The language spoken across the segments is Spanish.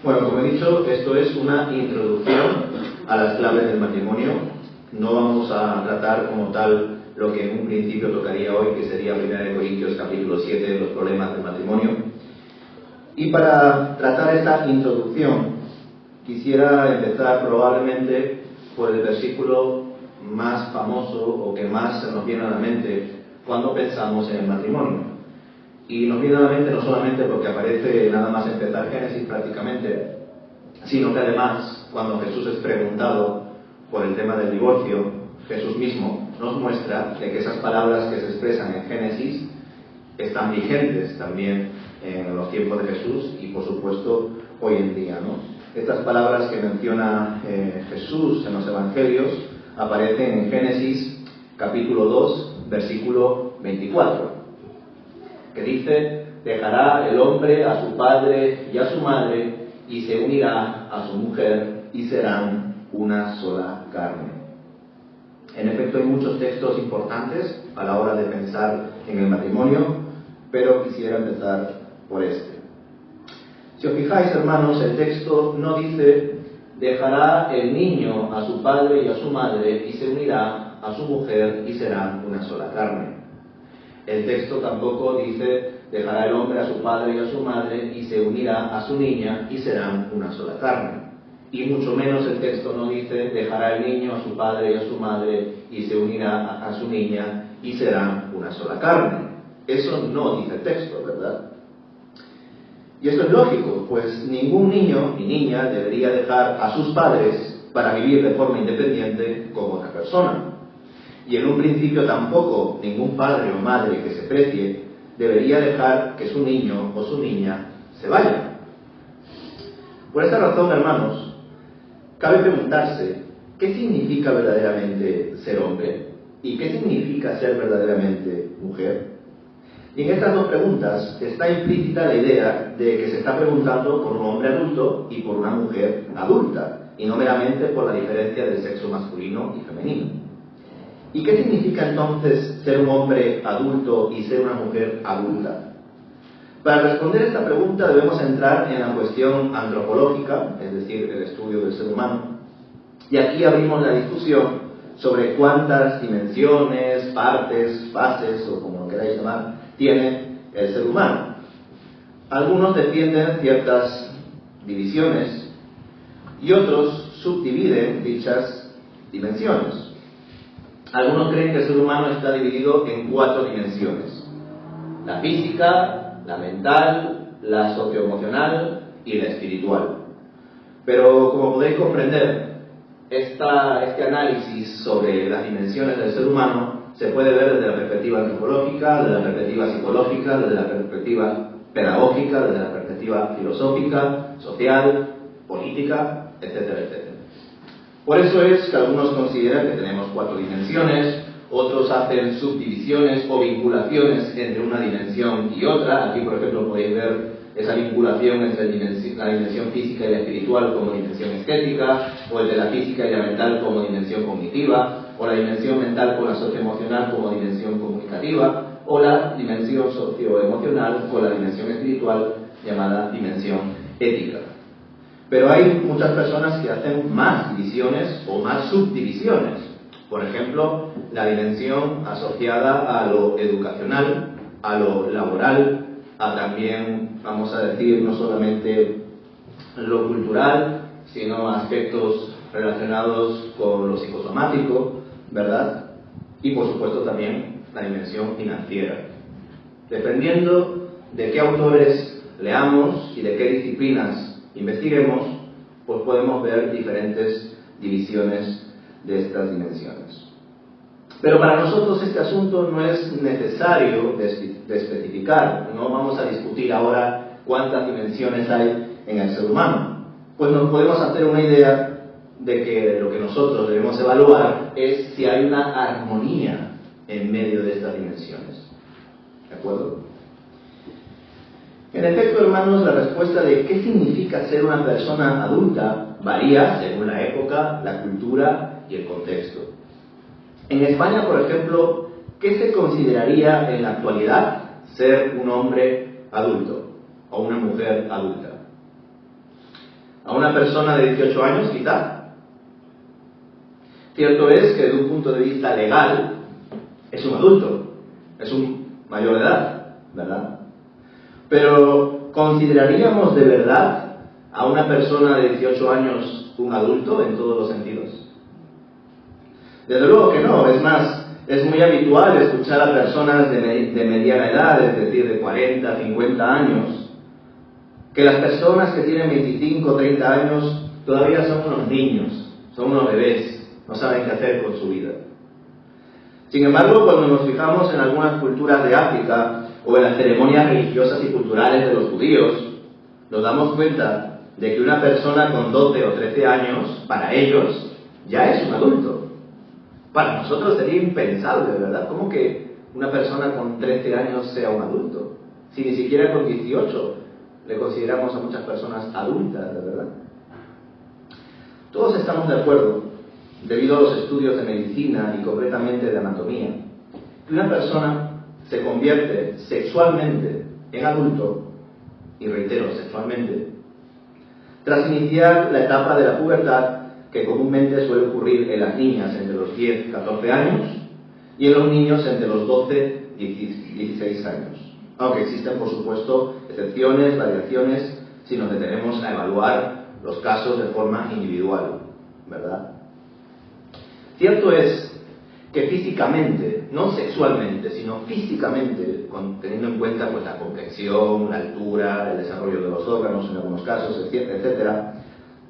Bueno, como he dicho, esto es una introducción a las claves del matrimonio. No vamos a tratar como tal lo que en un principio tocaría hoy, que sería 1 Corintios capítulo 7, los problemas del matrimonio. Y para tratar esta introducción, quisiera empezar probablemente por el versículo más famoso o que más se nos viene a la mente cuando pensamos en el matrimonio. Y nos viene a la mente no solamente porque aparece nada más empezar Génesis prácticamente, sino que además, cuando Jesús es preguntado por el tema del divorcio, Jesús mismo nos muestra de que esas palabras que se expresan en Génesis están vigentes también en los tiempos de Jesús y, por supuesto, hoy en día, ¿no? Estas palabras que menciona Jesús en los Evangelios aparecen en Génesis capítulo 2, versículo 24. Que dice: dejará el hombre a su padre y a su madre y se unirá a su mujer y serán una sola carne. En efecto, hay muchos textos importantes a la hora de pensar en el matrimonio, pero quisiera empezar por este. Si os fijáis, hermanos, el texto no dice: dejará el niño a su padre y a su madre y se unirá a su mujer y serán una sola carne. El texto tampoco dice: dejará el hombre a su padre y a su madre y se unirá a su niña y serán una sola carne. Y mucho menos el texto no dice: dejará el niño a su padre y a su madre y se unirá a su niña y serán una sola carne. Eso no dice el texto, ¿verdad? Y esto es lógico, pues ningún niño ni niña debería dejar a sus padres para vivir de forma independiente con otra persona. Y en un principio tampoco ningún padre o madre que se precie debería dejar que su niño o su niña se vaya. Por esta razón, hermanos, cabe preguntarse: ¿qué significa verdaderamente ser hombre? ¿Y qué significa ser verdaderamente mujer? Y en estas dos preguntas está implícita la idea de que se está preguntando por un hombre adulto y por una mujer adulta, y no meramente por la diferencia del sexo masculino y femenino. ¿Y qué significa entonces ser un hombre adulto y ser una mujer adulta? Para responder esta pregunta debemos entrar en la cuestión antropológica, es decir, el estudio del ser humano. Y aquí abrimos la discusión sobre cuántas dimensiones, partes, fases, o como lo queráis llamar, tiene el ser humano. Algunos defienden ciertas divisiones y otros subdividen dichas dimensiones. Algunos creen que el ser humano está dividido en 4 dimensiones: la física, la mental, la socioemocional y la espiritual. Pero como podéis comprender, este análisis sobre las dimensiones del ser humano se puede ver desde la perspectiva antropológica, desde la perspectiva psicológica, desde la perspectiva pedagógica, desde la perspectiva filosófica, social, política, etcétera, etcétera. Por eso es que algunos consideran que tenemos 4 dimensiones, otros hacen subdivisiones o vinculaciones entre una dimensión y otra. Aquí, por ejemplo, podéis ver esa vinculación entre la dimensión física y la espiritual como dimensión estética, o el de la física y la mental como dimensión cognitiva, o la dimensión mental con la socioemocional como dimensión comunicativa, o la dimensión socioemocional con la dimensión espiritual llamada dimensión ética. Pero hay muchas personas que hacen más divisiones o más subdivisiones. Por ejemplo, la dimensión asociada a lo educacional, a lo laboral, a también, vamos a decir, no solamente lo cultural, sino aspectos relacionados con lo psicosomático, ¿verdad? Y por supuesto también la dimensión financiera. Dependiendo de qué autores leamos y de qué disciplinas investiguemos, pues podemos ver diferentes divisiones de estas dimensiones. Pero para nosotros este asunto no es necesario de especificar. No vamos a discutir ahora cuántas dimensiones hay en el ser humano, pues nos podemos hacer una idea de que lo que nosotros debemos evaluar es si hay una armonía en medio de estas dimensiones. ¿De acuerdo? En efecto, hermanos, la respuesta de qué significa ser una persona adulta varía según la época, la cultura y el contexto. En España, por ejemplo, ¿qué se consideraría en la actualidad ser un hombre adulto o una mujer adulta? ¿A una persona de 18 años, quizá? Cierto es que desde un punto de vista legal es un adulto, es un mayor de edad, ¿verdad? Pero ¿consideraríamos de verdad a una persona de 18 años un adulto en todos los sentidos? Desde luego que no. Es más, es muy habitual escuchar a personas de mediana edad, es decir, de 40, 50 años, que las personas que tienen 25, 30 años todavía son unos niños, son unos bebés, no saben qué hacer con su vida. Sin embargo, cuando nos fijamos en algunas culturas de África o en las ceremonias religiosas y culturales de los judíos, nos damos cuenta de que una persona con 12 o 13 años, para ellos, ya es un adulto. Para nosotros sería impensable, ¿verdad? ¿Cómo que una persona con 13 años sea un adulto? Si ni siquiera con 18 le consideramos a muchas personas adultas, ¿verdad? Todos estamos de acuerdo, debido a los estudios de medicina y concretamente de anatomía, que una persona se convierte sexualmente en adulto, y reitero, sexualmente, tras iniciar la etapa de la pubertad, que comúnmente suele ocurrir en las niñas entre los 10 y 14 años y en los niños entre los 12 y 16 años. Aunque existen, por supuesto, excepciones, variaciones, si nos detenemos a evaluar los casos de forma individual, ¿verdad? Cierto es que físicamente, no sexualmente, sino físicamente, teniendo en cuenta pues, la complexión, la altura, el desarrollo de los órganos en algunos casos, etcétera,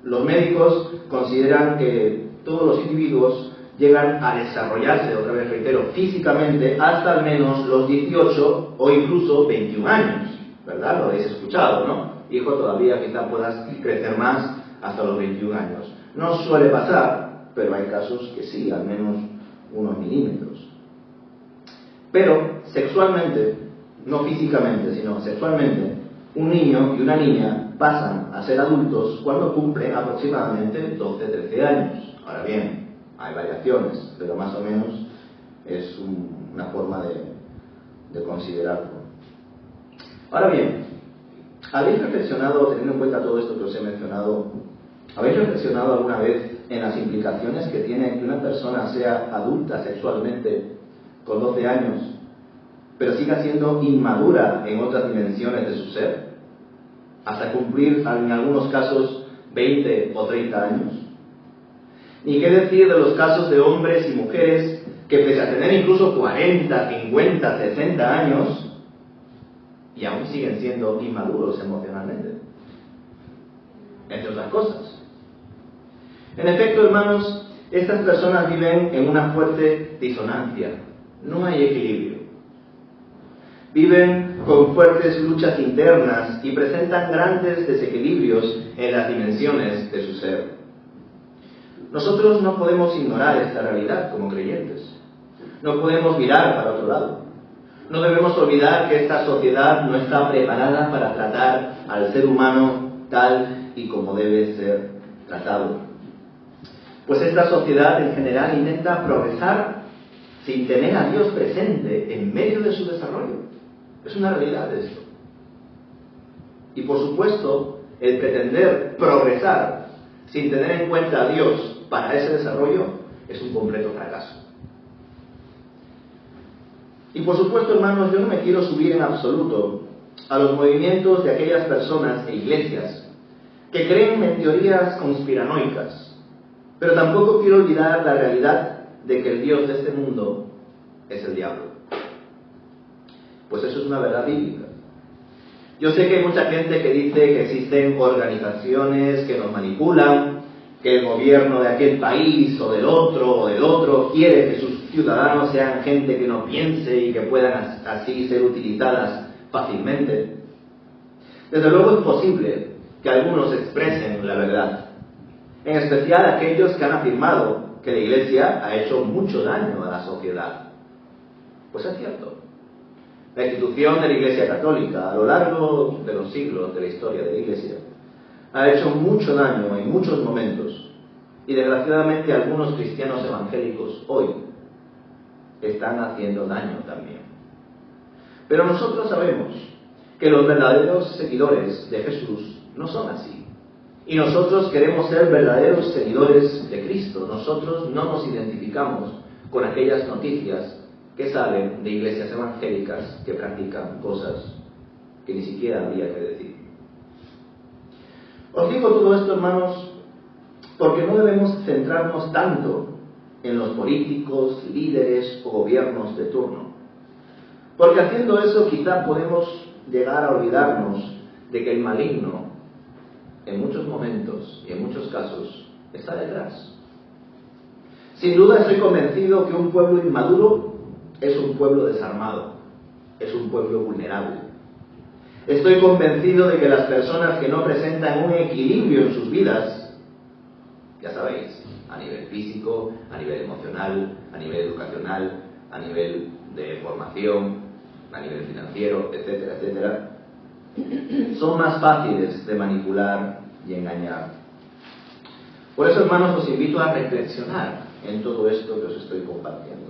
los médicos consideran que todos los individuos llegan a desarrollarse, otra vez reitero, físicamente hasta al menos los 18 o incluso 21 años, ¿verdad? Lo habéis escuchado, ¿no? Hijo, todavía quizá puedas crecer más hasta los 21 años. No suele pasar, pero hay casos que sí, al menos unos milímetros. Pero sexualmente, no físicamente, sino sexualmente, un niño y una niña pasan a ser adultos cuando cumplen aproximadamente 12-13 años. Ahora bien, hay variaciones, pero más o menos es una forma de considerarlo. Ahora bien, ¿habéis reflexionado, teniendo en cuenta todo esto que os he mencionado, habéis reflexionado alguna vez en las implicaciones que tiene que una persona sea adulta sexualmente con 12 años, pero siga siendo inmadura en otras dimensiones de su ser, hasta cumplir en algunos casos 20 o 30 años? Ni qué decir de los casos de hombres y mujeres que pese a tener incluso 40, 50, 60 años y aún siguen siendo inmaduros emocionalmente, entre otras cosas. En efecto, hermanos, estas personas viven en una fuerte disonancia, no hay equilibrio. Viven con fuertes luchas internas y presentan grandes desequilibrios en las dimensiones de su ser. Nosotros no podemos ignorar esta realidad como creyentes. No podemos mirar para otro lado. No debemos olvidar que esta sociedad no está preparada para tratar al ser humano tal y como debe ser tratado. Pues esta sociedad en general intenta progresar sin tener a Dios presente en medio de su desarrollo. Es una realidad esto. Y por supuesto, el pretender progresar sin tener en cuenta a Dios para ese desarrollo es un completo fracaso. Y por supuesto, hermanos, yo no me quiero subir en absoluto a los movimientos de aquellas personas e iglesias que creen en teorías conspiranoicas, pero tampoco quiero olvidar la realidad de que el Dios de este mundo es el diablo. Pues eso es una verdad bíblica. Yo sé que hay mucha gente que dice que existen organizaciones que nos manipulan, que el gobierno de aquel país o del otro quiere que sus ciudadanos sean gente que no piense y que puedan así ser utilizadas fácilmente. Desde luego es posible que algunos expresen la verdad, en especial aquellos que han afirmado que la Iglesia ha hecho mucho daño a la sociedad. Pues es cierto. La institución de la Iglesia Católica, a lo largo de los siglos de la historia de la Iglesia, ha hecho mucho daño en muchos momentos, y desgraciadamente algunos cristianos evangélicos hoy están haciendo daño también. Pero nosotros sabemos que los verdaderos seguidores de Jesús no son así, Y nosotros queremos ser verdaderos seguidores de Cristo. Nosotros no nos identificamos con aquellas noticias que salen de iglesias evangélicas que practican cosas que ni siquiera habría que decir. Os digo todo esto, hermanos, porque no debemos centrarnos tanto en los políticos, líderes o gobiernos de turno. Porque haciendo eso quizá podemos llegar a olvidarnos de que el maligno, en muchos momentos y en muchos casos, está detrás. Sin duda estoy convencido que un pueblo inmaduro es un pueblo desarmado, es un pueblo vulnerable. Estoy convencido de que las personas que no presentan un equilibrio en sus vidas, ya sabéis, a nivel físico, a nivel emocional, a nivel educacional, a nivel de formación, a nivel financiero, etcétera, etcétera, son más fáciles de manipular y engañar. Por eso, hermanos, os invito a reflexionar en todo esto que os estoy compartiendo.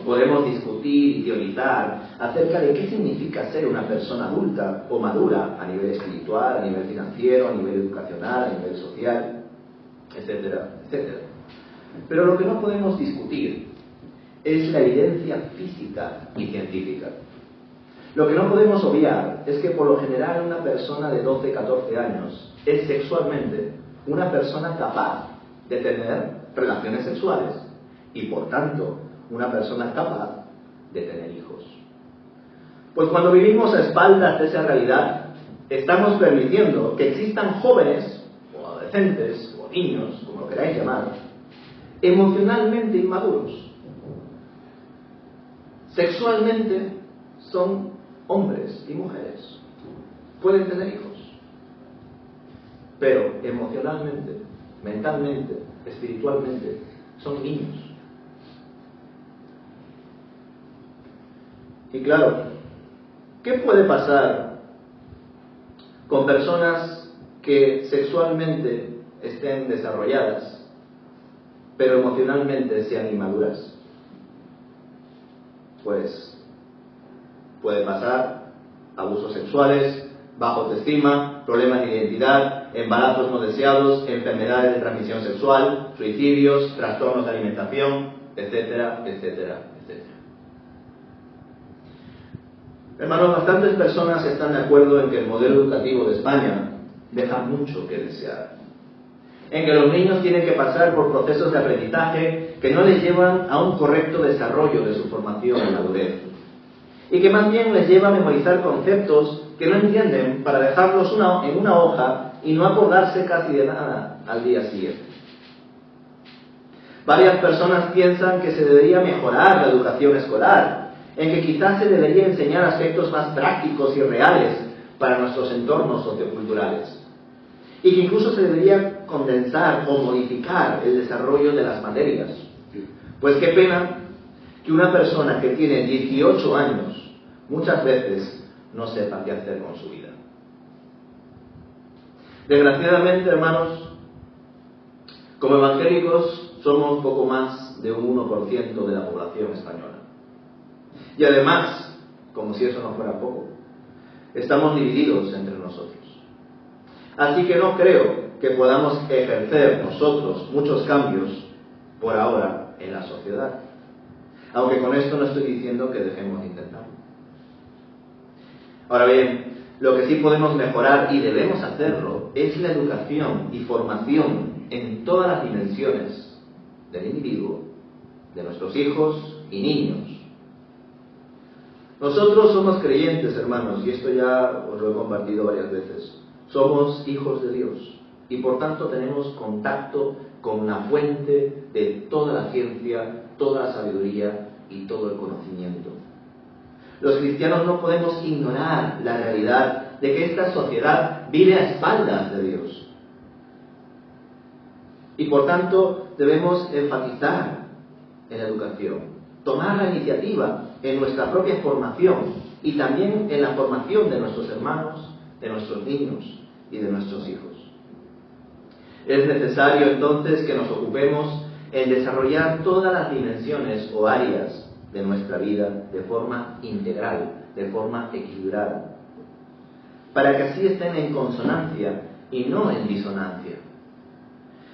Podemos discutir y teorizar acerca de qué significa ser una persona adulta o madura a nivel espiritual, a nivel financiero, a nivel educacional, a nivel social, etcétera, etcétera. Pero lo que no podemos discutir es la evidencia física y científica. Lo que no podemos obviar es que por lo general una persona de 12, 14 años es sexualmente una persona capaz de tener relaciones sexuales y por tanto una persona capaz de tener hijos. Pues cuando vivimos a espaldas de esa realidad, estamos permitiendo que existan jóvenes o adolescentes o niños, como lo queráis llamar, emocionalmente inmaduros. Sexualmente son hombres y mujeres, pueden tener hijos, pero emocionalmente, mentalmente, espiritualmente, son niños. Y claro, ¿qué puede pasar con personas que sexualmente estén desarrolladas, pero emocionalmente sean inmaduras? Pues puede pasar abusos sexuales, baja autoestima, problemas de identidad, embarazos no deseados, enfermedades de transmisión sexual, suicidios, trastornos de alimentación, etcétera, etcétera, etcétera. Hermanos, bastantes personas están de acuerdo en que el modelo educativo de España deja mucho que desear. En que los niños tienen que pasar por procesos de aprendizaje que no les llevan a un correcto desarrollo de su formación en madurez. Y que más bien les lleva a memorizar conceptos que no entienden para dejarlos en una hoja y no acordarse casi de nada al día siguiente. Varias personas piensan que se debería mejorar la educación escolar, en que quizás se debería enseñar aspectos más prácticos y reales para nuestros entornos socioculturales, y que incluso se debería condensar o modificar el desarrollo de las materias. Pues qué pena que una persona que tiene 18 años muchas veces no sepa qué hacer con su vida. Desgraciadamente, hermanos, como evangélicos somos poco más de un 1% de la población española. Y además, como si eso no fuera poco, estamos divididos entre nosotros. Así que no creo que podamos ejercer nosotros muchos cambios por ahora en la sociedad. Aunque con esto no estoy diciendo que dejemos de intentarlo. Ahora bien, lo que sí podemos mejorar y debemos hacerlo es la educación y formación en todas las dimensiones del individuo, de nuestros hijos y niños. Nosotros somos creyentes, hermanos, y esto ya os lo he compartido varias veces. Somos hijos de Dios y por tanto tenemos contacto con la fuente de toda la ciencia, toda la sabiduría y todo el conocimiento. Los cristianos no podemos ignorar la realidad de que esta sociedad vive a espaldas de Dios. Y por tanto debemos enfatizar en la educación, tomar la iniciativa en nuestra propia formación y también en la formación de nuestros hermanos, de nuestros niños y de nuestros hijos. Es necesario entonces que nos ocupemos en desarrollar todas las dimensiones o áreas de nuestra vida de forma integral, de forma equilibrada, para que así estén en consonancia y no en disonancia.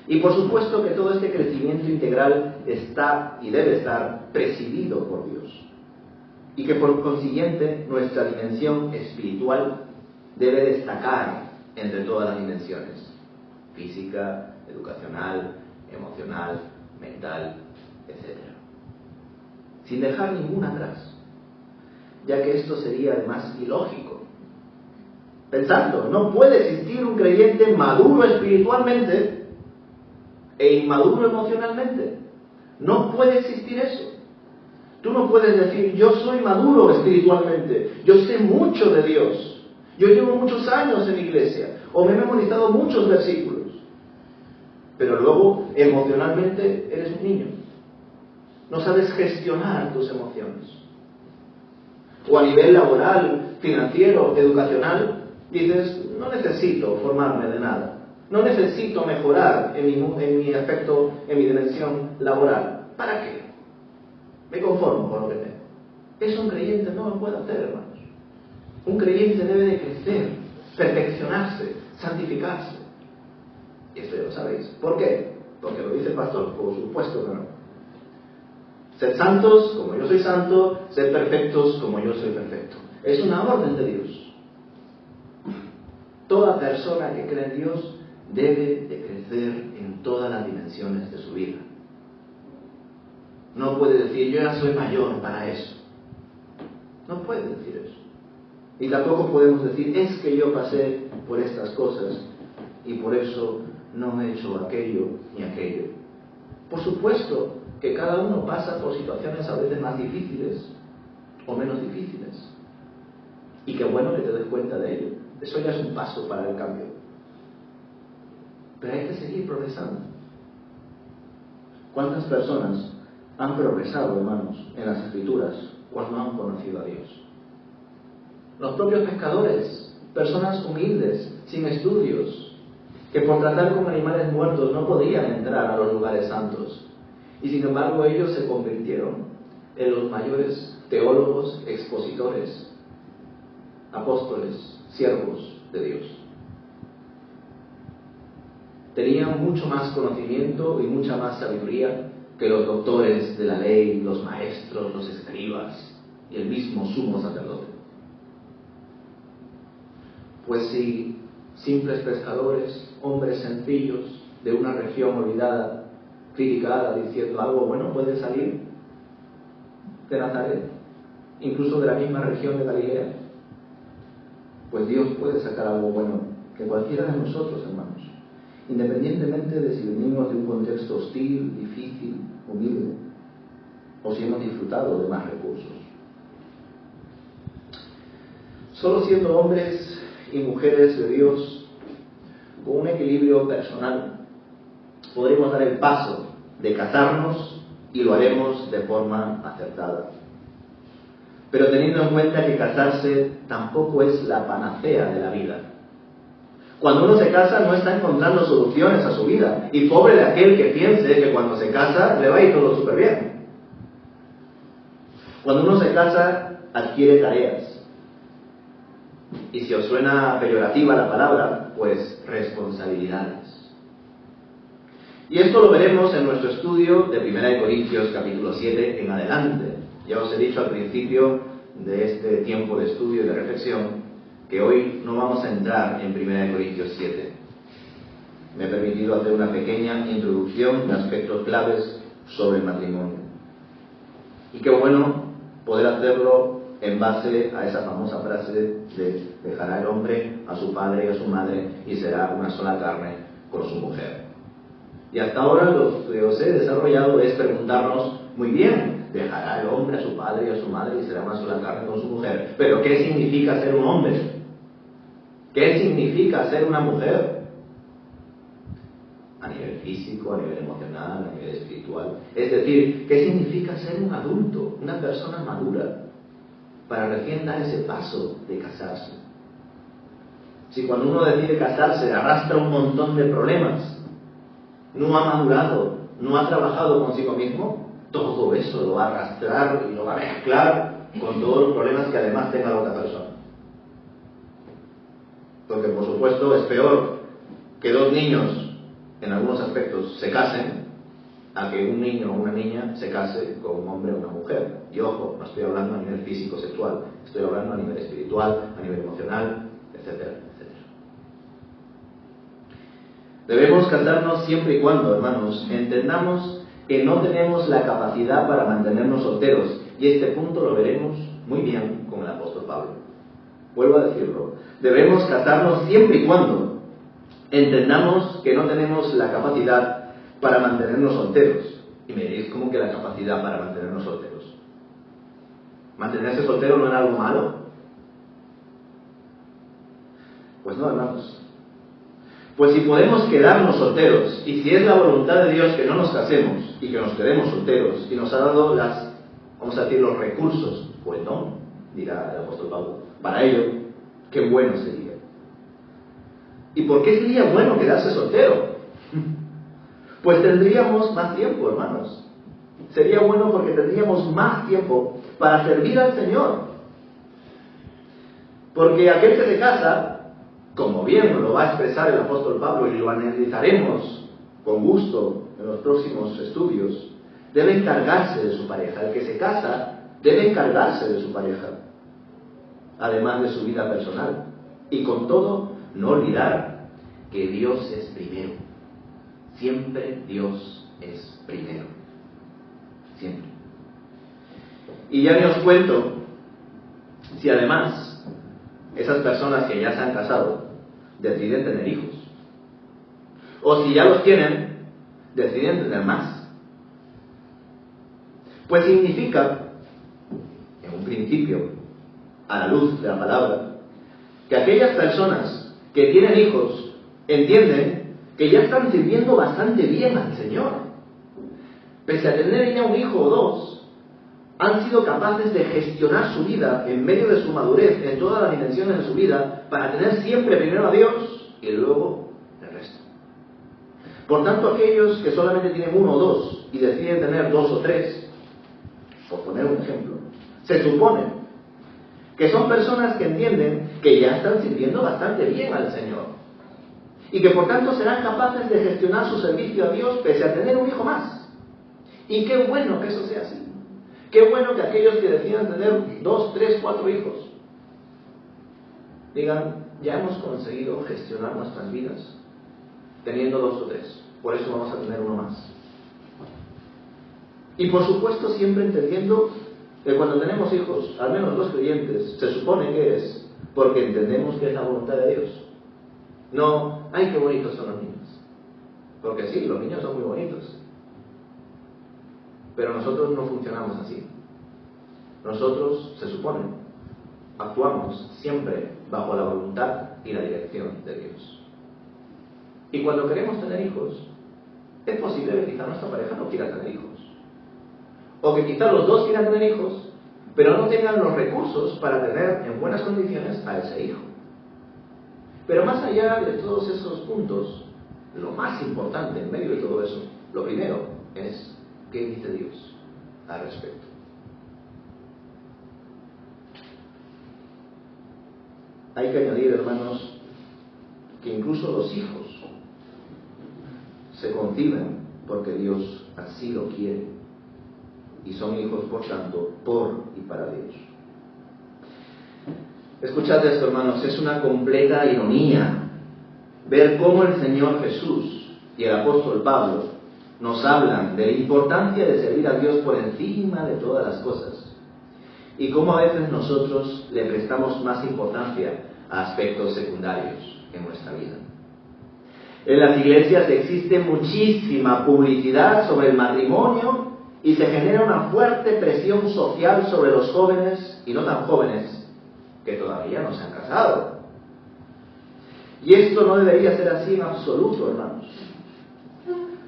Y por supuesto que todo este crecimiento integral está y debe estar presidido por Dios. Y que por consiguiente nuestra dimensión espiritual debe destacar entre todas las dimensiones: física, educacional, emocional, mental, etc. Sin dejar ninguna atrás, ya que esto sería además ilógico. Pensando, no puede existir un creyente maduro espiritualmente e inmaduro emocionalmente. No puede existir eso. Tú no puedes decir, yo soy maduro espiritualmente, yo sé mucho de Dios, yo llevo muchos años en la iglesia, o me he memorizado muchos versículos, pero luego emocionalmente eres un niño. No sabes gestionar tus emociones. O a nivel laboral, financiero, educacional, dices, no necesito formarme de nada, no necesito mejorar en mi aspecto, en mi dimensión laboral. ¿Para qué? Me conformo con lo que tengo. Eso un creyente no lo puede hacer, hermanos. Un creyente debe de crecer, perfeccionarse, santificarse. Y esto ya lo sabéis. ¿Por qué? Porque lo dice el pastor. Por supuesto que no. Sed santos como yo soy santo, sed perfectos como yo soy perfecto. Es una orden de Dios. Toda persona que cree en Dios debe de crecer en todas las dimensiones de su vida. No puede decir, yo ya soy mayor para eso. No puede decir eso. Y tampoco podemos decir, es que yo pasé por estas cosas y por eso no he hecho aquello ni aquello. Por supuesto que cada uno pasa por situaciones a veces más difíciles o menos difíciles. Y qué bueno que te des cuenta de ello. Eso ya es un paso para el cambio. Pero hay que seguir progresando. ¿Cuántas personas han progresado, hermanos, en las Escrituras cuando han conocido a Dios? Los propios pescadores, personas humildes, sin estudios, que por tratar con animales muertos no podían entrar a los lugares santos. Y sin embargo ellos se convirtieron en los mayores teólogos, expositores, apóstoles, siervos de Dios. Tenían mucho más conocimiento y mucha más sabiduría que los doctores de la ley, los maestros, los escribas y el mismo sumo sacerdote. Pues si simples pescadores, hombres sencillos de una región olvidada, criticada, diciendo algo bueno puede salir de Nazaret, incluso de la misma región de Galilea, pues Dios puede sacar algo bueno que cualquiera de nosotros, hermanos, independientemente de si venimos de un contexto hostil, difícil, humilde, o si hemos disfrutado de más recursos. Solo siendo hombres y mujeres de Dios, con un equilibrio personal, podremos dar el paso de casarnos y lo haremos de forma acertada. Pero teniendo en cuenta que casarse tampoco es la panacea de la vida. Cuando uno se casa no está encontrando soluciones a su vida, y pobre de aquel que piense que cuando se casa le va a ir todo súper bien. Cuando uno se casa adquiere tareas. Y si os suena peyorativa la palabra, pues responsabilidades. Y esto lo veremos en nuestro estudio de 1 Corintios capítulo 7 en adelante. Ya os he dicho al principio de este tiempo de estudio y de reflexión que hoy no vamos a entrar en 1 Corintios 7. Me he permitido hacer una pequeña introducción de aspectos claves sobre el matrimonio. Y qué bueno poder hacerlo en base a esa famosa frase de dejará el hombre a su padre y a su madre y será una sola carne con su mujer. Y hasta ahora lo que os he desarrollado es preguntarnos, muy bien, dejará el hombre a su padre y a su madre y será una sola carne con su mujer. Pero ¿qué significa ser un hombre? ¿Qué significa ser una mujer? A nivel físico, a nivel emocional, a nivel espiritual. Es decir, ¿qué significa ser un adulto, una persona madura, para recién dar ese paso de casarse? Si cuando uno decide casarse arrastra un montón de problemas, no ha madurado, no ha trabajado consigo mismo, todo eso lo va a arrastrar y lo va a mezclar con todos los problemas que además tenga la otra persona. Porque por supuesto es peor que dos niños, en algunos aspectos, se casen, a que un niño o una niña se case con un hombre o una mujer. Y ojo, no estoy hablando a nivel físico-sexual, estoy hablando a nivel espiritual, a nivel emocional, etcétera, etcétera. Debemos casarnos siempre y cuando, hermanos, entendamos que no tenemos la capacidad para mantenernos solteros. Y este punto lo veremos muy bien con el apóstol Pablo. Vuelvo a decirlo. Debemos casarnos siempre y cuando entendamos que no tenemos la capacidad para mantenernos solteros. Y me diréis, ¿cómo que la capacidad para mantenernos solteros? ¿Mantenerse soltero no era algo malo? Pues no, hermanos. Pues si podemos quedarnos solteros, y si es la voluntad de Dios que no nos casemos y que nos quedemos solteros, y nos ha dado vamos a decir, los recursos, pues no, dirá el apóstol Pablo, para ello, qué bueno sería. ¿Y por qué sería bueno quedarse soltero? Pues tendríamos más tiempo, hermanos. Sería bueno porque tendríamos más tiempo para servir al Señor. Porque aquel que se casa, como bien nos lo va a expresar el apóstol Pablo y lo analizaremos con gusto en los próximos estudios, debe encargarse de su pareja. El que se casa debe encargarse de su pareja, además de su vida personal. Y con todo, no olvidar que Dios es primero. Siempre Dios es primero. Siempre. Y ya ni os cuento si además esas personas que ya se han casado deciden tener hijos. O si ya los tienen, deciden tener más. Pues significa, en un principio, a la luz de la palabra, que aquellas personas que tienen hijos entienden que ya están sirviendo bastante bien al Señor. Pese a tener ya un hijo o dos, han sido capaces de gestionar su vida en medio de su madurez, en todas las dimensiones de su vida, para tener siempre primero a Dios y luego el resto. Por tanto, aquellos que solamente tienen uno o dos y deciden tener dos o tres, por poner un ejemplo, se supone que son personas que entienden que ya están sirviendo bastante bien al Señor. Y que por tanto serán capaces de gestionar su servicio a Dios pese a tener un hijo más. Y qué bueno que eso sea así. Qué bueno que aquellos que decidan tener 2, 3, 4 hijos digan, ya hemos conseguido gestionar nuestras vidas teniendo 2 o 3. Por eso vamos a tener uno más. Y por supuesto siempre entendiendo que cuando tenemos hijos, al menos los creyentes, se supone que es porque entendemos que es la voluntad de Dios. No, ¡ay, qué bonitos son los niños! Porque sí, los niños son muy bonitos. Pero nosotros no funcionamos así. Nosotros, se supone, actuamos siempre bajo la voluntad y la dirección de Dios. Y cuando queremos tener hijos, es posible que quizá nuestra pareja no quiera tener hijos. O que quizá los dos quieran tener hijos, pero no tengan los recursos para tener en buenas condiciones a ese hijo. Pero más allá de todos esos puntos, lo más importante en medio de todo eso, lo primero es ¿qué dice Dios al respecto? Hay que añadir, hermanos, que incluso los hijos se conciben porque Dios así lo quiere y son hijos, por tanto, por y para Dios. Escuchad esto, hermanos, es una completa ironía ver cómo el Señor Jesús y el apóstol Pablo nos hablan de la importancia de servir a Dios por encima de todas las cosas y cómo a veces nosotros le prestamos más importancia a aspectos secundarios en nuestra vida. En las iglesias existe muchísima publicidad sobre el matrimonio y se genera una fuerte presión social sobre los jóvenes y no tan jóvenes que todavía no se han casado. Y esto no debería ser así en absoluto, hermanos.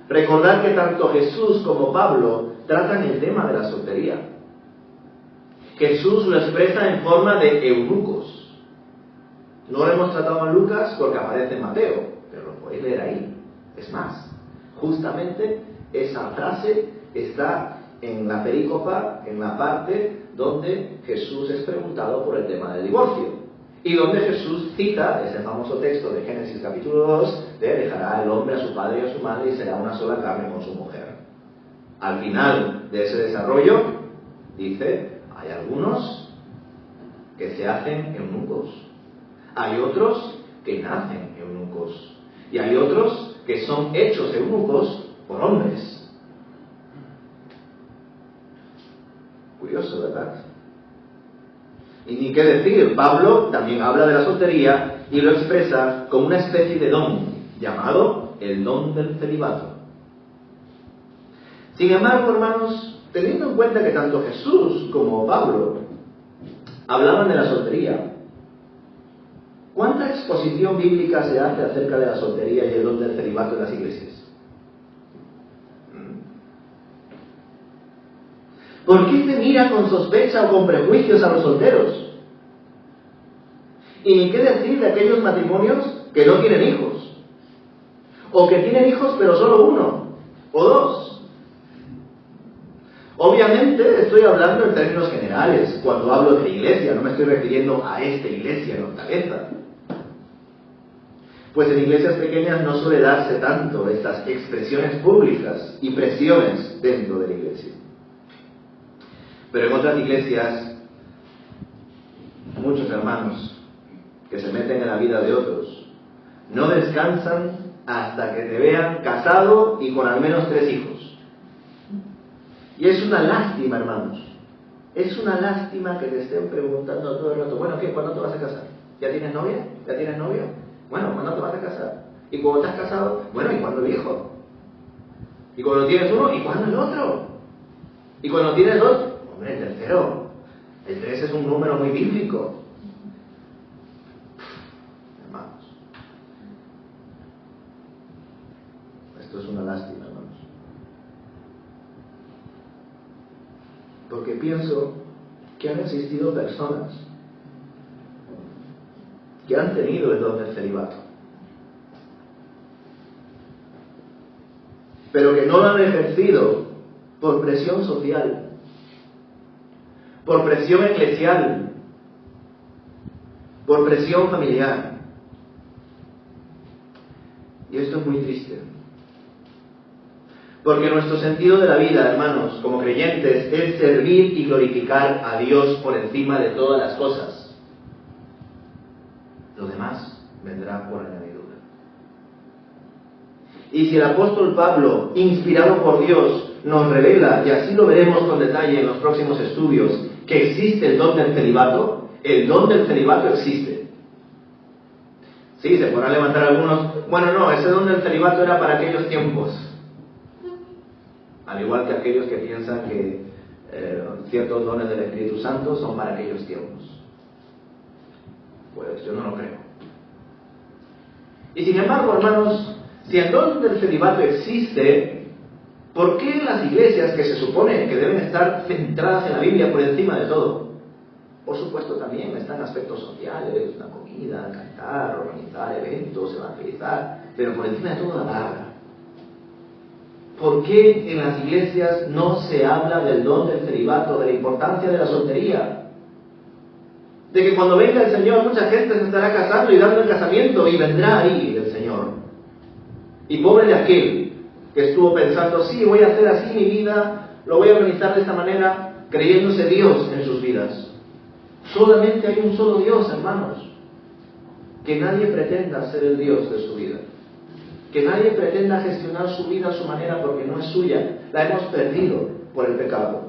Recordad que tanto Jesús como Pablo tratan el tema de la soltería. Jesús lo expresa en forma de eunucos. No lo hemos tratado en Lucas porque aparece en Mateo, pero lo podéis leer ahí. Es más, justamente esa frase está en la perícopa, en la parte donde Jesús es preguntado por el tema del divorcio y donde Jesús cita ese famoso texto de Génesis capítulo 2 dejará el hombre a su padre y a su madre y será una sola carne con su mujer. Al final de ese desarrollo, dice, hay algunos que se hacen eunucos, hay otros que nacen eunucos, y hay otros que son hechos eunucos por hombres. Curioso, ¿verdad? Y ni qué decir, Pablo también habla de la soltería y lo expresa como una especie de don, llamado el don del celibato. Sin embargo, hermanos, teniendo en cuenta que tanto Jesús como Pablo hablaban de la soltería, ¿cuánta exposición bíblica se hace acerca de la soltería y el don del celibato en las iglesias? ¿Por qué se mira con sospecha o con prejuicios a los solteros? Y ni qué decir de aquellos matrimonios que no tienen hijos, o que tienen hijos pero solo uno, o dos. Obviamente estoy hablando en términos generales, cuando hablo de iglesia, no me estoy refiriendo a esta iglesia en Hortaleza. Pues en iglesias pequeñas no suele darse tanto estas expresiones públicas y presiones dentro de la iglesia. Pero en otras iglesias, muchos hermanos que se meten en la vida de otros no descansan hasta que te vean casado y con al menos 3 hijos. Y es una lástima, hermanos. Es una lástima que te estén preguntando todo el rato, bueno, ¿qué? ¿Cuándo te vas a casar? ¿Ya tienes novia? ¿Ya tienes novio? Bueno, ¿cuándo te vas a casar? ¿Y cuando te has casado? Bueno, ¿y cuándo el hijo? ¿Y cuando tienes uno? ¿Y cuándo el otro? ¿Y cuando tienes 2? Hombre, el tercero. El 3 es un número muy bíblico. Hermanos, esto es una lástima, hermanos. Porque pienso que han existido personas que han tenido el don del celibato, pero que no lo han ejercido por presión social, por presión eclesial, por presión familiar. Y esto es muy triste. Porque nuestro sentido de la vida, hermanos, como creyentes, es servir y glorificar a Dios por encima de todas las cosas. Lo demás vendrá por añadidura. Y si el apóstol Pablo, inspirado por Dios, nos revela, y así lo veremos con detalle en los próximos estudios, que existe el don del celibato existe. Sí, se podrán levantar algunos, bueno, no, ese don del celibato era para aquellos tiempos. Al igual que aquellos que piensan que ciertos dones del Espíritu Santo son para aquellos tiempos. Pues yo no lo creo. Y sin embargo, hermanos, si el don del celibato existe, ¿por qué las iglesias que se supone que deben estar centradas en la Biblia por encima de todo? Por supuesto también están aspectos sociales, la comida, cantar, organizar eventos, evangelizar, pero por encima de todo la palabra. ¿Por qué en las iglesias no se habla del don del celibato, de la importancia de la soltería? De que cuando venga el Señor mucha gente se estará casando y dando el casamiento y vendrá ahí el Señor. Y pobre de aquel que estuvo pensando, sí, voy a hacer así mi vida, lo voy a organizar de esta manera, creyéndose Dios en sus vidas. Solamente hay un solo Dios, hermanos. Que nadie pretenda ser el Dios de su vida. Que nadie pretenda gestionar su vida a su manera porque no es suya. La hemos perdido por el pecado.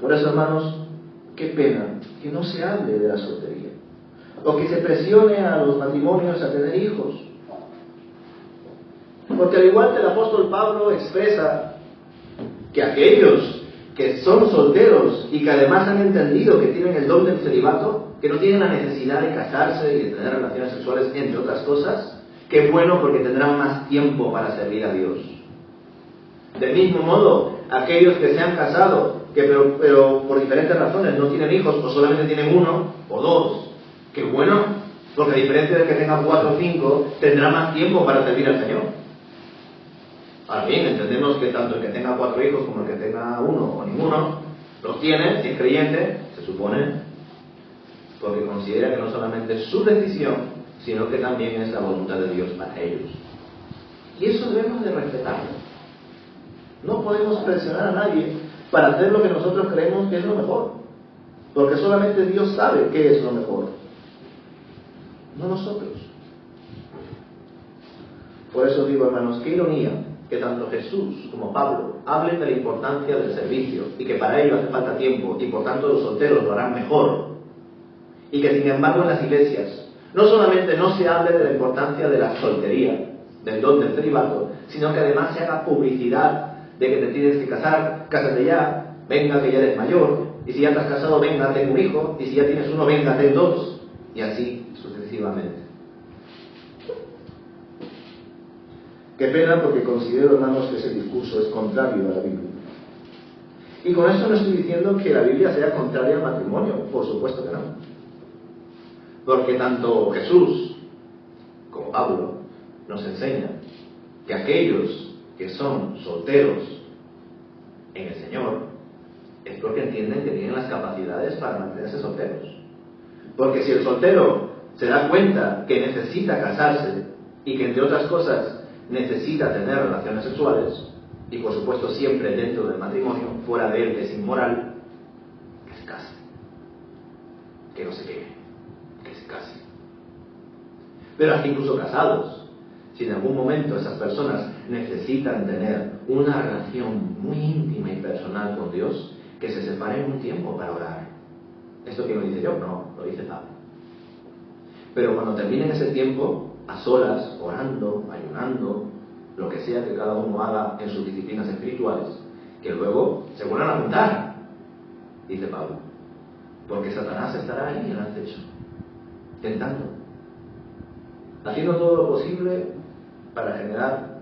Por eso, hermanos, qué pena que no se hable de la soltería. O que se presione a los matrimonios a tener hijos. Porque al igual que el apóstol Pablo expresa que aquellos que son solteros y que además han entendido que tienen el don del celibato, que no tienen la necesidad de casarse y de tener relaciones sexuales, entre otras cosas, qué bueno porque tendrán más tiempo para servir a Dios. Del mismo modo, aquellos que se han casado, que pero por diferentes razones no tienen hijos, o solamente tienen 1 o 2, qué bueno, porque a diferencia de que tengan 4 o 5, tendrá más tiempo para servir al Señor. Ahora bien, entendemos que tanto el que tenga 4 hijos como el que tenga 1 o ninguno, los tiene, si es creyente, se supone, porque considera que no solamente es su decisión, sino que también es la voluntad de Dios para ellos. Y eso debemos de respetarlo. No podemos presionar a nadie para hacer lo que nosotros creemos que es lo mejor, porque solamente Dios sabe qué es lo mejor, no nosotros. Por eso digo, hermanos, qué ironía que tanto Jesús como Pablo hablen de la importancia del servicio y que para ello hace falta tiempo y por tanto los solteros lo harán mejor, y que sin embargo en las iglesias no solamente no se hable de la importancia de la soltería, del don del celibato, sino que además se haga publicidad de que te tienes que casar, cásate ya, venga que ya eres mayor, y si ya te has casado, venga, ten un hijo, y si ya tienes uno, venga, ten dos, y así sucesivamente. Qué pena, porque considero, hermanos, que ese discurso es contrario a la Biblia. Y con esto no estoy diciendo que la Biblia sea contraria al matrimonio, por supuesto que no. Porque tanto Jesús como Pablo nos enseñan que aquellos que son solteros en el Señor es porque entienden que tienen las capacidades para mantenerse solteros. Porque si el soltero se da cuenta que necesita casarse y que entre otras cosas necesita tener relaciones sexuales, y por supuesto siempre dentro del matrimonio, fuera de él que es inmoral, que se case, que no se queme, que se case. Pero hasta incluso casados, si en algún momento esas personas necesitan tener una relación muy íntima y personal con Dios, que se separen un tiempo para orar. ¿Esto quién lo dice yo? No, lo dice Pablo. Pero cuando terminen ese tiempo, a solas, orando, ayunando, lo que sea que cada uno haga en sus disciplinas espirituales, que luego se vuelvan a juntar, dice Pablo, porque Satanás estará ahí en el acecho, tentando, haciendo todo lo posible para generar,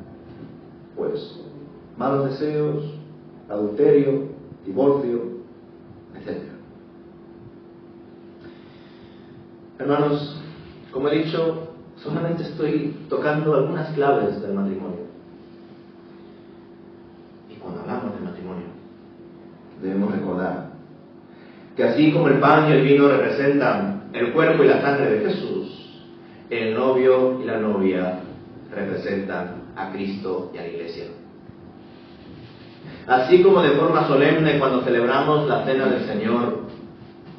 pues, malos deseos, adulterio, divorcio, etc. Hermanos, como he dicho, solamente estoy tocando algunas claves del matrimonio. Y cuando hablamos del matrimonio, debemos recordar que así como el pan y el vino representan el cuerpo y la sangre de Jesús, el novio y la novia representan a Cristo y a la Iglesia. Así como de forma solemne cuando celebramos la cena del Señor,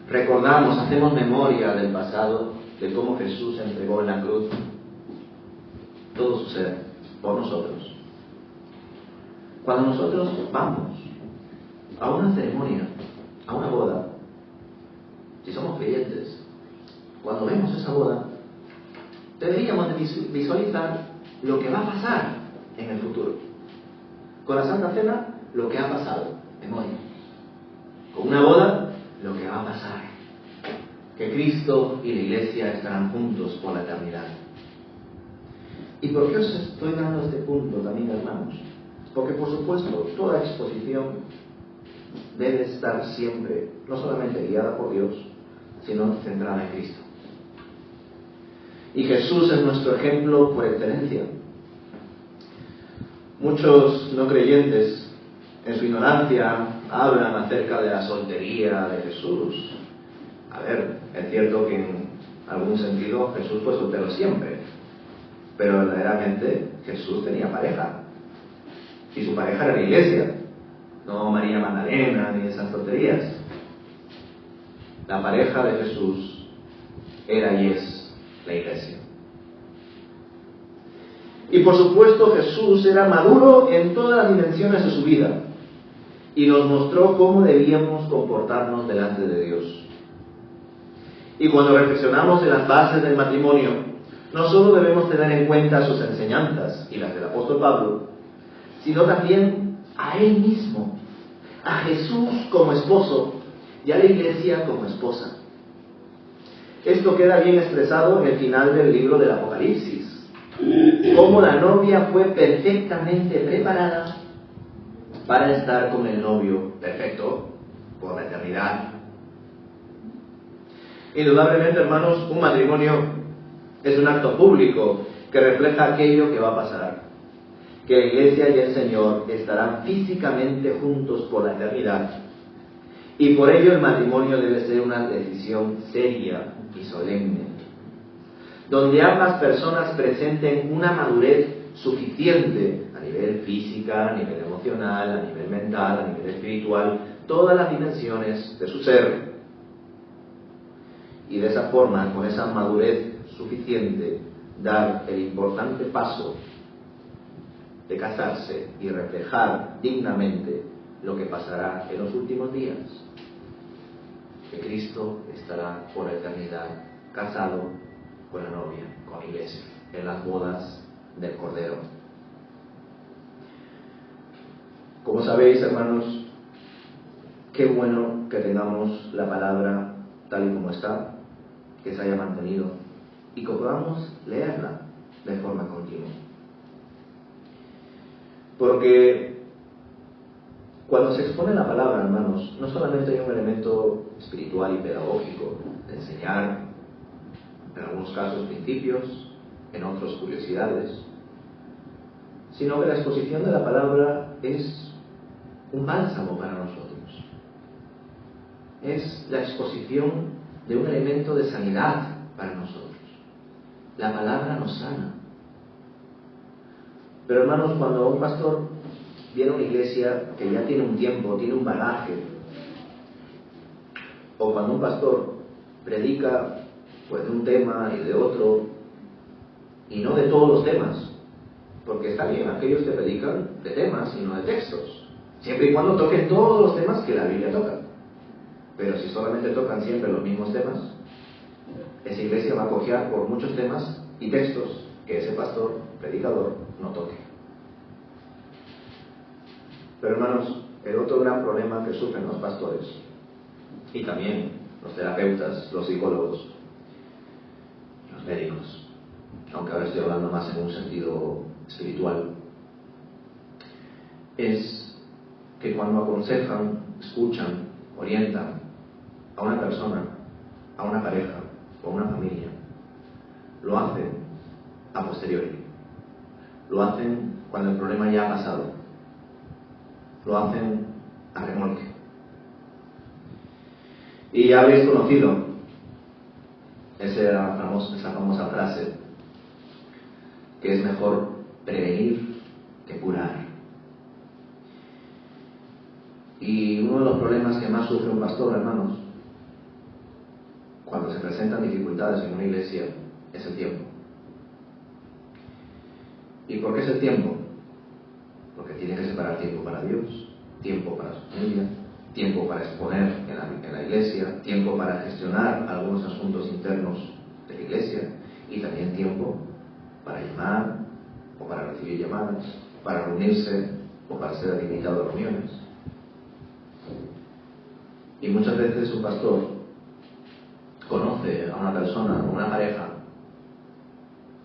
recordamos, hacemos memoria del pasado, de cómo Jesús se entregó en la cruz, todo su ser, por nosotros. Cuando nosotros vamos a una ceremonia, a una boda, si somos creyentes, cuando vemos esa boda, deberíamos visualizar lo que va a pasar en el futuro. Con la Santa Cena, lo que ha pasado, memoria. Con una boda, lo que va a pasar. Que Cristo y la Iglesia estarán juntos por la eternidad. ¿Y por qué os estoy dando este punto también, hermanos? Porque, por supuesto, toda exposición debe estar siempre, no solamente guiada por Dios, sino centrada en Cristo. Y Jesús es nuestro ejemplo por excelencia. Muchos no creyentes, en su ignorancia, hablan acerca de la soltería de Jesús. A ver, es cierto que en algún sentido Jesús fue soltero siempre, pero verdaderamente Jesús tenía pareja, y su pareja era la Iglesia, no María Magdalena ni esas tonterías. La pareja de Jesús era y es la Iglesia. Y por supuesto Jesús era maduro en todas las dimensiones de su vida y nos mostró cómo debíamos comportarnos delante de Dios. Y cuando reflexionamos en las bases del matrimonio, no solo debemos tener en cuenta sus enseñanzas y las del apóstol Pablo, sino también a él mismo, a Jesús como esposo y a la Iglesia como esposa. Esto queda bien expresado en el final del libro del Apocalipsis, cómo la novia fue perfectamente preparada para estar con el novio perfecto por la eternidad. Indudablemente, hermanos, un matrimonio es un acto público que refleja aquello que va a pasar, que la Iglesia y el Señor estarán físicamente juntos por la eternidad, Y por ello el matrimonio debe ser una decisión seria y solemne, donde ambas personas presenten una madurez suficiente a nivel física, a nivel emocional, a nivel mental, a nivel espiritual, todas las dimensiones de su ser. Y de esa forma, con esa madurez suficiente, dar el importante paso de casarse y reflejar dignamente lo que pasará en los últimos días, que Cristo estará por la eternidad casado con la novia, con la iglesia, en las bodas del Cordero. Como sabéis, hermanos, qué bueno que tengamos la palabra tal y como está, que se haya mantenido y que podamos leerla de forma continua. Porque cuando se expone la palabra, hermanos, no solamente hay un elemento espiritual y pedagógico de enseñar, en algunos casos principios, en otros curiosidades, sino que la exposición de la palabra es un bálsamo para nosotros. Es la exposición de un elemento de sanidad para nosotros. La palabra nos sana. Pero hermanos, cuando un pastor viene a una iglesia que ya tiene un tiempo, tiene un bagaje, o cuando un pastor predica pues de un tema y de otro, y no de todos los temas, porque está bien aquellos que predican de temas y no de textos, siempre y cuando toquen todos los temas que la Biblia toca. Pero si solamente tocan siempre los mismos temas, esa iglesia va a cojear por muchos temas y textos que ese pastor, predicador, no toque. Pero hermanos, el otro gran problema que sufren los pastores, y también los terapeutas, los psicólogos, los médicos, aunque ahora estoy hablando más en un sentido espiritual, es que cuando aconsejan, escuchan, orientan a una persona, a una pareja o a una familia, lo hacen a posteriori, lo hacen cuando el problema ya ha pasado, lo hacen a remolque. Y ya habéis conocido esa famosa frase, que es mejor prevenir que curar. Y uno de los problemas que más sufre un pastor, hermanos, cuando se presentan dificultades en una iglesia, es el tiempo. ¿Y por qué es el tiempo? Porque tiene que separar tiempo para Dios, tiempo para su familia, tiempo para exponer en la iglesia, tiempo para gestionar algunos asuntos internos de la iglesia, y también tiempo para llamar o para recibir llamadas, para reunirse o para ser invitado a reuniones. Y muchas veces un pastor conoce a una persona o una pareja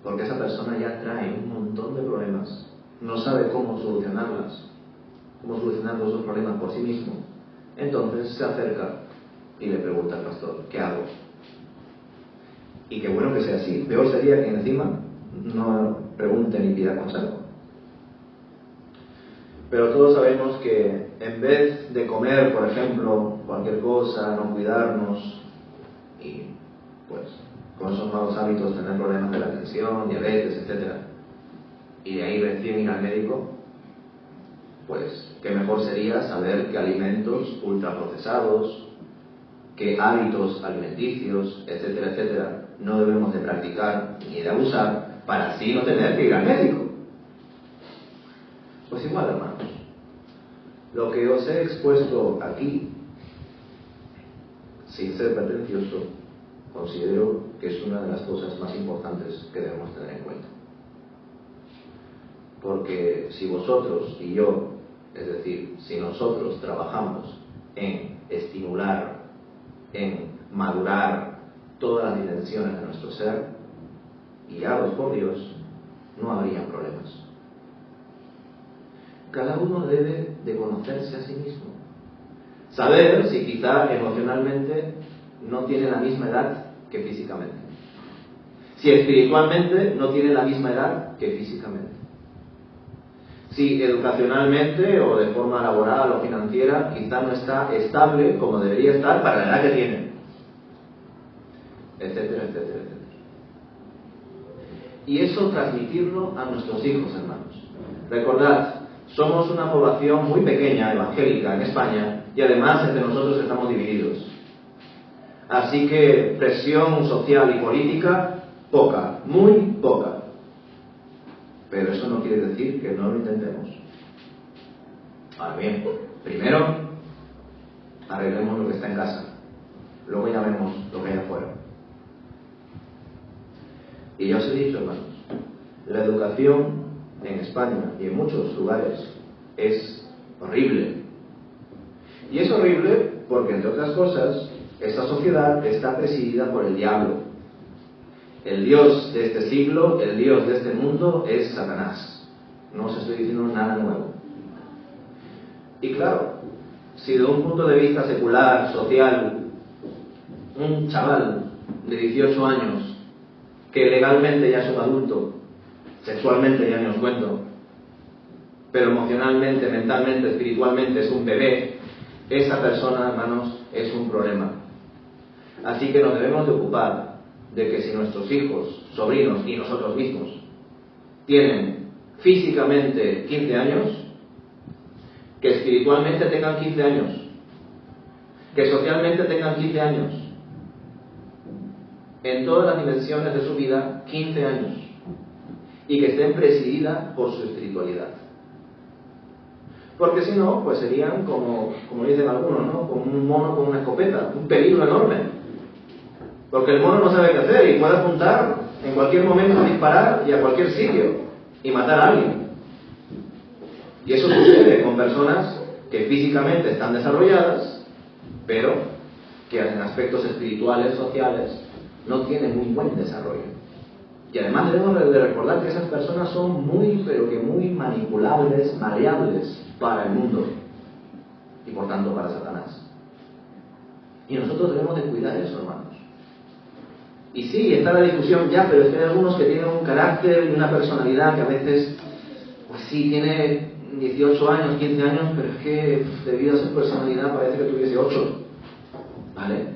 porque esa persona ya trae un montón de problemas, no sabe cómo solucionar esos problemas por sí mismo. Entonces se acerca y le pregunta al pastor, ¿qué hago? Y qué bueno que sea así. Peor sería que encima no pregunte ni pida consejo. Pero todos sabemos que en vez de comer, por ejemplo, cualquier cosa, no cuidarnos y pues con esos malos hábitos tener problemas de la tensión, diabetes, etc., y de ahí recién ir al médico, pues qué mejor sería saber qué alimentos ultraprocesados, qué hábitos alimenticios, etcétera, etcétera, no debemos de practicar ni de abusar para así no tener que ir al médico. Pues igual, hermanos, lo que os he expuesto aquí, sin ser pretencioso, considero que es una de las cosas más importantes que debemos tener en cuenta. Porque si vosotros y yo, es decir, si nosotros trabajamos en estimular, en madurar todas las dimensiones de nuestro ser, guiados por Dios, no habría problemas. Cada uno debe de conocerse a sí mismo, saber si quizá emocionalmente no tiene la misma edad que físicamente, si espiritualmente no tiene la misma edad que físicamente, si educacionalmente o de forma laboral o financiera quizá no está estable como debería estar para la edad que tiene, etcétera, etcétera, etcétera. Y eso transmitirlo a nuestros hijos, hermanos. Recordad, somos una población muy pequeña, evangélica, en España, y además entre nosotros estamos divididos. Así que presión social y política, poca, muy poca. Pero eso no quiere decir que no lo intentemos. Ahora bien, primero arreglemos lo que está en casa, luego ya vemos lo que hay afuera. Y ya os he dicho, hermanos, la educación en España y en muchos lugares es horrible. Y es horrible porque, entre otras cosas, esta sociedad está presidida por el diablo. El Dios de este siglo, el Dios de este mundo es Satanás. No os estoy diciendo nada nuevo. Y claro, si de un punto de vista secular, social, un chaval de 18 años, que legalmente ya es un adulto, sexualmente ya ni os cuento, pero emocionalmente, mentalmente, espiritualmente es un bebé, esa persona, hermanos, es un problema. Así que nos debemos de ocupar de que si nuestros hijos, sobrinos y nosotros mismos tienen físicamente 15 años, que espiritualmente tengan 15 años, que socialmente tengan 15 años, en todas las dimensiones de su vida, 15 años, y que estén presididas por su espiritualidad. Porque si no, pues serían como dicen algunos, ¿no? Como un mono con una escopeta, un peligro enorme. Porque el mono no sabe qué hacer y puede apuntar en cualquier momento, disparar y a cualquier sitio y matar a alguien. Y eso sucede con personas que físicamente están desarrolladas, pero que en aspectos espirituales, sociales, no tienen muy buen desarrollo. Y además debemos de recordar que esas personas son muy, pero que muy manipulables, maleables para el mundo y por tanto para Satanás. Y nosotros debemos de cuidar eso, hermanos. Y sí, está la discusión ya, pero es que hay algunos que tienen un carácter y una personalidad que a veces, pues sí, tiene 18 años, 15 años, pero es que debido a su personalidad parece que tuviese 8. ¿Vale?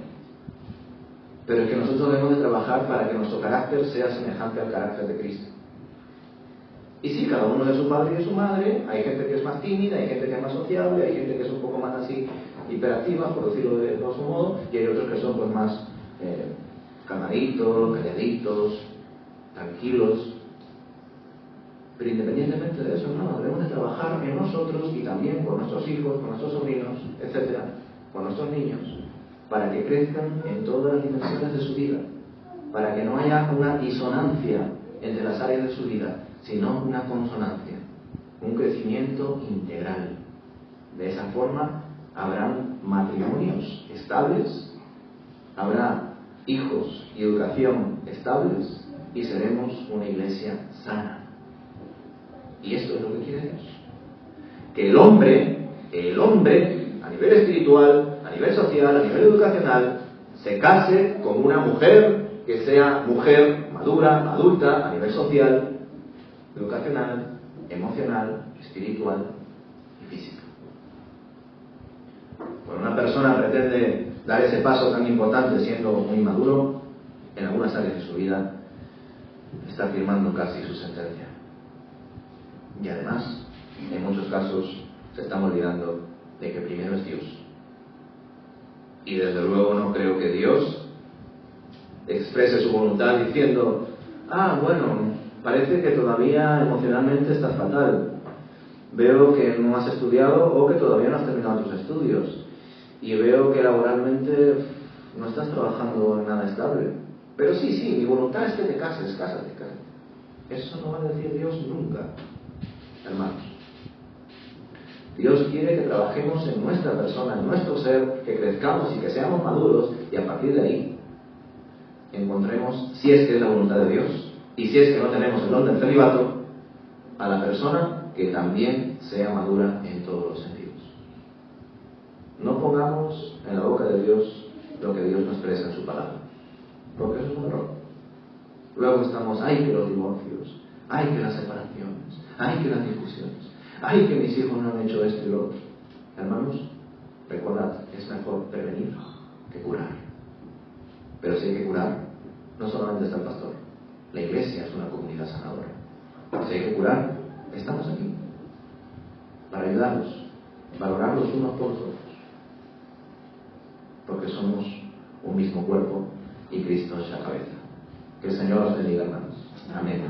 Pero es que nosotros debemos de trabajar para que nuestro carácter sea semejante al carácter de Cristo. Y sí, cada uno es su padre y de su madre. Hay gente que es más tímida, hay gente que es más sociable, hay gente que es un poco más así hiperactiva, por decirlo de otro modo, y hay otros que son pues más calmaditos, calladitos, tranquilos. Pero independientemente de eso, no, debemos de trabajar en nosotros y también con nuestros hijos, con nuestros sobrinos, etcétera, con nuestros niños, para que crezcan en todas las dimensiones de su vida, para que no haya una disonancia entre las áreas de su vida, sino una consonancia, un crecimiento integral. De esa forma habrán matrimonios estables, habrá hijos y educación estables y seremos una iglesia sana. Y esto es lo que quiere Dios. Que el hombre, a nivel espiritual, a nivel social, a nivel educacional, se case con una mujer que sea mujer madura, adulta, a nivel social, educacional, emocional, espiritual y física. Cuando una persona pretende dar ese paso tan importante siendo muy maduro, en algunas áreas de su vida, está firmando casi su sentencia. Y además, en muchos casos, se están olvidando de que primero es Dios. Y desde luego no creo que Dios exprese su voluntad diciendo: bueno, parece que todavía emocionalmente estás fatal. Veo que no has estudiado o que todavía no has terminado tus estudios. Y veo que laboralmente no estás trabajando en nada estable. Pero sí, mi voluntad es que te cases, cásate. Eso no va a decir Dios nunca, hermanos. Dios quiere que trabajemos en nuestra persona, en nuestro ser, que crezcamos y que seamos maduros, y a partir de ahí encontremos, si es que es la voluntad de Dios, y si es que no tenemos el don del celibato, a la persona que también sea madura en todos los sentidos. No pongamos en la boca de Dios lo que Dios no expresa en su palabra, porque eso es un error. Luego estamos, que los divorcios, que las separaciones, que las discusiones, ay, que mis hijos no han hecho esto y lo otro. Hermanos, recordad, es mejor prevenir que curar. Pero si hay que curar, no solamente está el pastor, la iglesia es una comunidad sanadora. Si hay que curar, estamos aquí para ayudarlos, valorar los unos por los otros, porque somos un mismo cuerpo y Cristo es la cabeza. Que el Señor os bendiga, hermanos. Amén.